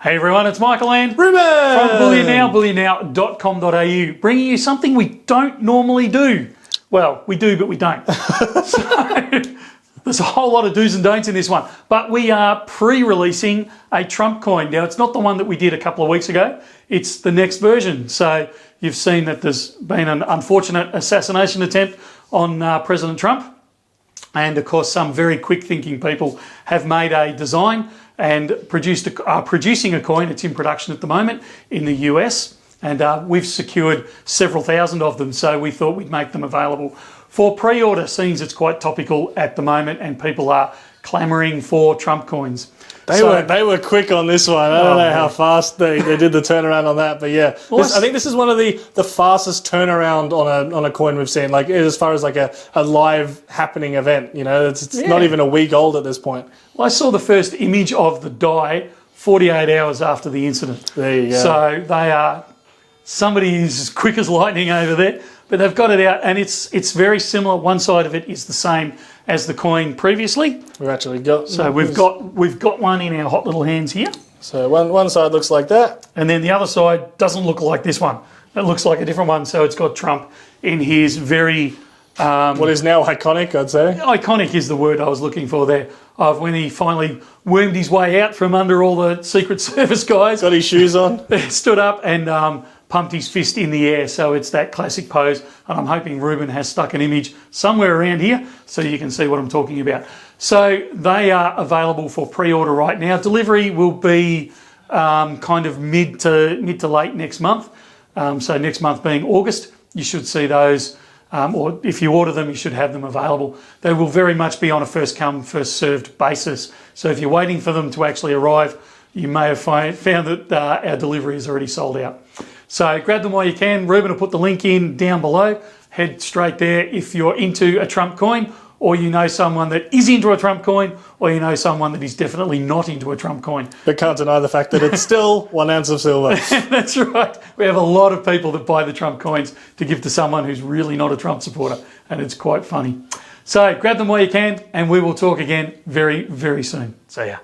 Hey everyone, it's Michael and Ruben from Bullion Now, bullionnow.com.au, bringing you something we don't normally do. Well, we do, but we don't. So there's a whole lot of do's and don'ts in this one. But we are pre-releasing a Trump coin. Now, it's not the one that we did a couple of weeks ago. It's the next version. So you've seen that there's been an unfortunate assassination attempt on President Trump. And of course, some very quick thinking people have made a design and are producing a coin. It's in production at the moment in the US. And we've secured several thousand of them. So we thought we'd make them available for pre-order, seeing it's quite topical at the moment and people are clamouring for Trump coins. They were quick on this one. I don't know how fast they did the turnaround on that, but yeah, I think this is one of the fastest turnaround on a coin we've seen. Like as far as like a live happening event, you know, it's not even a week old at this point. Well, I saw the first image of the die 48 hours after the incident. There you go. So they are, somebody is as quick as lightning over there, but they've got it out and it's very similar. One side of it is the same as the coin previously. We've actually got... So we've got one in our hot little hands here. So one side looks like that. And then the other side doesn't look like this one. It looks like a different one. So it's got Trump in his very... what is now iconic, I'd say. Iconic is the word I was looking for there. Of when he finally wormed his way out from under all the Secret Service guys. Got his shoes on. Stood up and pumped his fist in the air. So it's that classic pose. And I'm hoping Ruben has stuck an image somewhere around here so you can see what I'm talking about. So they are available for pre-order right now. Delivery will be kind of mid to late next month. So next month being August, you should see those. Or if you order them, you should have them available. They will very much be on a first come, first served basis. So if you're waiting for them to actually arrive, you may have found that our delivery is already sold out. So grab them while you can. Ruben will put the link in down below. Head straight there if you're into a Trump coin, or you know someone that is into a Trump coin, or you know someone that is definitely not into a Trump coin. But can't deny the fact that it's still 1 ounce of silver. That's right. We have a lot of people that buy the Trump coins to give to someone who's really not a Trump supporter, and it's quite funny. So grab them while you can, and we will talk again very, very soon. See ya.